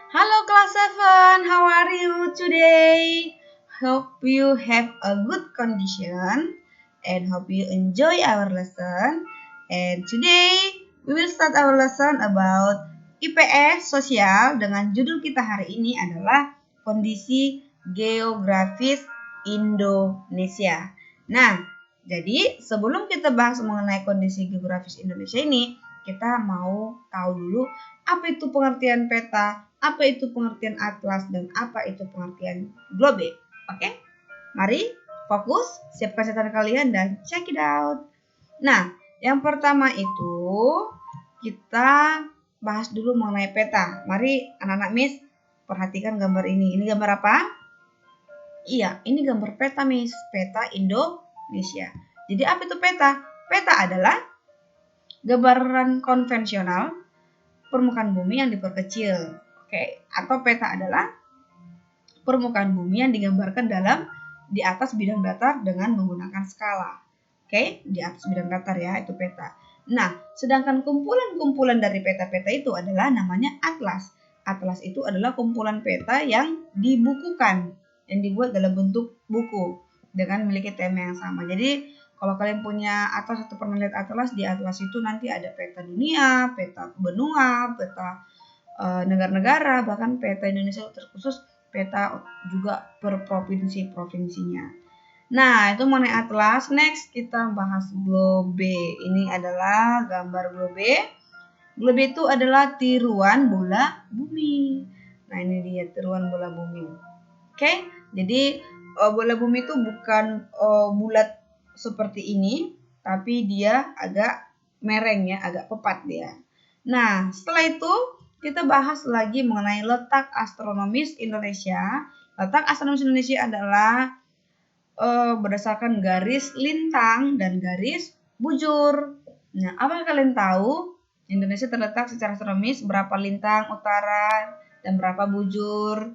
Hello class 7, how are you today? Hope you have a good condition and hope you enjoy our lesson. And today we will start our lesson about IPS sosial dengan judul kita hari ini adalah kondisi geografis Indonesia. Nah, jadi sebelum kita bahas mengenai kondisi geografis Indonesia ini, kita mau tahu dulu apa itu pengertian peta, apa itu pengertian atlas, dan apa itu pengertian globe. Oke? Mari fokus, siapkan catatan kalian dan check it out. Nah, yang pertama itu kita bahas dulu mengenai peta. Mari anak-anak Miss perhatikan gambar ini. Ini gambar apa? Iya, ini gambar peta Miss, peta Indonesia. Jadi apa itu peta? Peta adalah gambaran konvensional permukaan bumi yang diperkecil. Oke, atau peta adalah permukaan bumi yang digambarkan di atas bidang datar dengan menggunakan skala. Oke, di atas bidang datar ya, itu peta. Nah, sedangkan kumpulan-kumpulan dari peta-peta itu adalah namanya atlas. Atlas itu adalah kumpulan peta yang dibukukan, yang dibuat dalam bentuk buku dengan memiliki tema yang sama. Jadi, kalau kalian punya atlas atau pernah lihat atlas, di atlas itu nanti ada peta dunia, peta benua, peta negara-negara, bahkan peta Indonesia terkhusus peta juga per provinsi-provinsinya. Nah, itu mengenai atlas. Next, kita bahas globe. Ini adalah gambar globe. Globe itu adalah tiruan bola bumi. Nah, ini dia tiruan bola bumi. Oke, jadi bola bumi itu bukan bulat seperti ini, tapi dia agak mereng ya, agak pepat dia. Nah, setelah itu kita bahas lagi mengenai letak astronomis Indonesia. Letak astronomis Indonesia adalah berdasarkan garis lintang dan garis bujur. Nah, apakah kalian tahu Indonesia terletak secara astronomis berapa lintang utara dan berapa bujur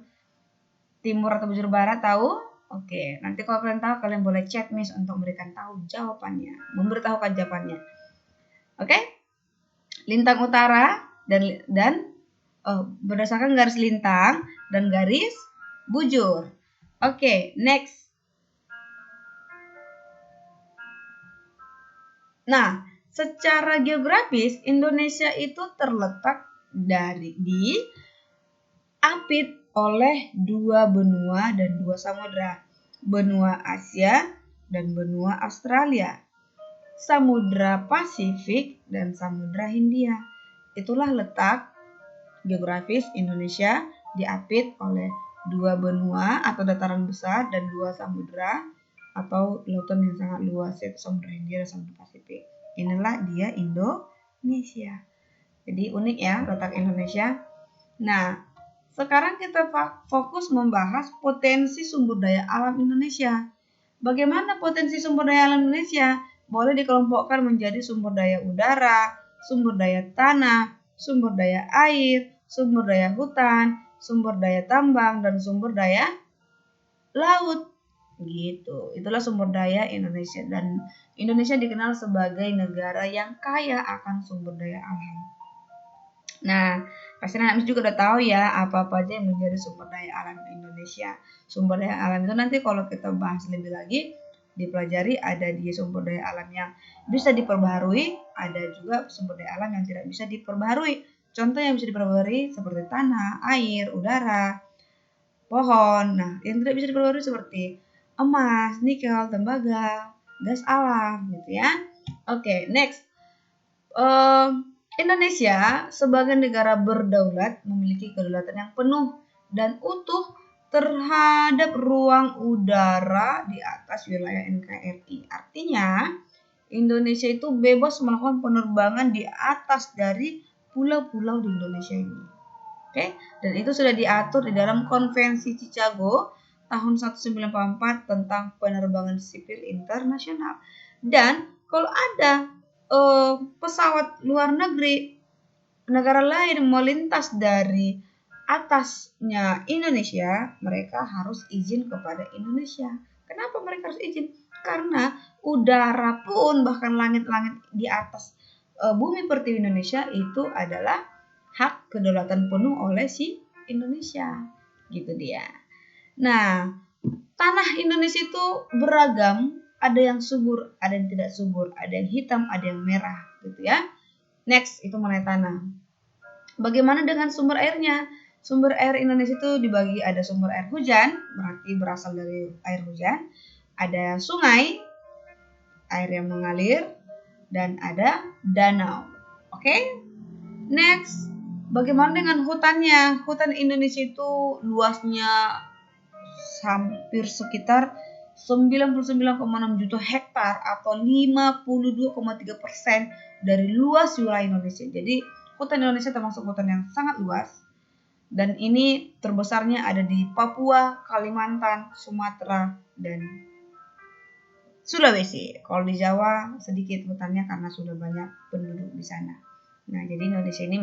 timur atau bujur barat? Tahu? Oke, nanti kalau kalian tahu, kalian boleh chat Miss untuk memberikan tahu jawabannya, memberitahukan jawabannya. Oke? Lintang utara dan berdasarkan garis lintang dan garis bujur. Oke, next. Nah, secara geografis Indonesia itu terletak diapit oleh dua benua dan dua samudra, benua Asia dan benua Australia, Samudra Pasifik dan Samudra Hindia. Itulah letak geografis Indonesia diapit oleh dua benua atau dataran besar dan dua samudra atau lautan yang sangat luas, yaitu Samudra Hindia dan Samudra Pasifik. Inilah dia Indonesia. Jadi unik ya letak Indonesia. Nah, sekarang kita fokus membahas potensi sumber daya alam Indonesia. Bagaimana potensi sumber daya alam Indonesia? Boleh dikelompokkan menjadi sumber daya udara, sumber daya tanah, sumber daya air, sumber daya hutan, sumber daya tambang, dan sumber daya laut. Gitu. Itulah sumber daya Indonesia, dan Indonesia dikenal sebagai negara yang kaya akan sumber daya alam. Nah, pasti anak juga udah tahu ya apa-apa aja yang menjadi sumber daya alam Indonesia. Sumber daya alam itu nanti kalau kita bahas lebih lagi dipelajari, ada di sumber daya alam yang bisa diperbaharui, ada juga sumber daya alam yang tidak bisa diperbaharui. Contoh yang bisa diperbaharui seperti tanah, air, udara, pohon. Nah, yang tidak bisa diperbaharui seperti emas, nikel, tembaga, gas alam gitu ya. Oke, next. Indonesia sebagai negara berdaulat memiliki kedaulatan yang penuh dan utuh terhadap ruang udara di atas wilayah NKRI. Artinya, Indonesia itu bebas melakukan penerbangan di atas dari pulau-pulau di Indonesia ini. Oke, dan itu sudah diatur di dalam Konvensi Chicago tahun 1994 tentang penerbangan sipil internasional. Dan kalau ada pesawat luar negeri negara lain melintas dari atasnya Indonesia, mereka harus izin kepada Indonesia. Kenapa mereka harus izin? Karena udara pun, bahkan langit-langit di atas bumi pertiwi Indonesia itu adalah hak kedaulatan penuh oleh si Indonesia. Gitu dia. Nah, tanah Indonesia itu beragam, ada yang subur, ada yang tidak subur, ada yang hitam, ada yang merah, gitu ya. Next, itu mengenai tanah. Bagaimana dengan sumber airnya? Sumber air Indonesia itu dibagi, ada sumber air hujan, berarti berasal dari air hujan, ada sungai, air yang mengalir, dan ada danau. Oke? Next, bagaimana dengan hutannya? Hutan Indonesia itu luasnya hampir sekitar 99,6 juta hektar atau 52,3% dari luas wilayah Indonesia. Jadi hutan Indonesia termasuk hutan yang sangat luas. Dan ini terbesarnya ada di Papua, Kalimantan, Sumatera, dan Sulawesi. Kalau di Jawa sedikit hutannya karena sudah banyak penduduk di sana. Nah, jadi Indonesia ini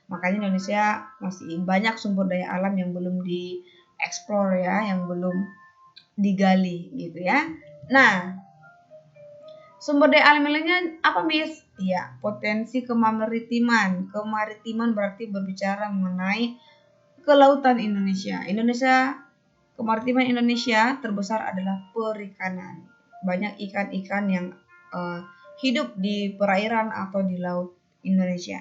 makanya Indonesia masih banyak sumber daya alam yang belum dieksplor ya, yang belum digali gitu ya. Nah, sumber daya alam lainnya apa, Miss? Ya, potensi kemaritiman. Kemaritiman berarti berbicara mengenai kelautan Indonesia. Kemaritiman Indonesia terbesar adalah perikanan. Banyak ikan-ikan yang hidup di perairan atau di laut Indonesia.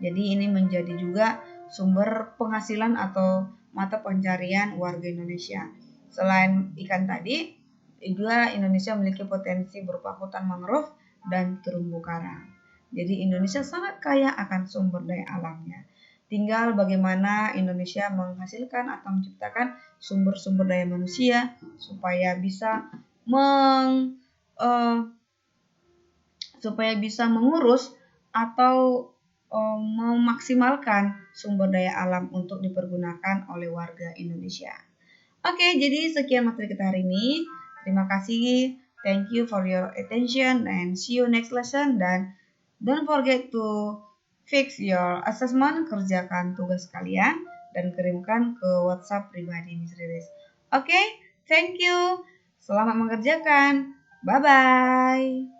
Jadi ini menjadi juga sumber penghasilan atau mata pencarian warga Indonesia. Selain ikan tadi, juga Indonesia memiliki potensi berupa hutan mangrove dan terumbu karang. Jadi Indonesia sangat kaya akan sumber daya alamnya. Tinggal bagaimana Indonesia menghasilkan atau menciptakan sumber-sumber daya manusia supaya bisa mengurus atau memaksimalkan sumber daya alam untuk dipergunakan oleh warga Indonesia. Oke, jadi sekian materi kita hari ini. Terima kasih. Thank you for your attention and see you next lesson. Dan don't forget to fix your assessment, kerjakan tugas kalian dan kirimkan ke WhatsApp pribadi Miss Riris. Oke, thank you. Selamat mengerjakan. Bye-bye.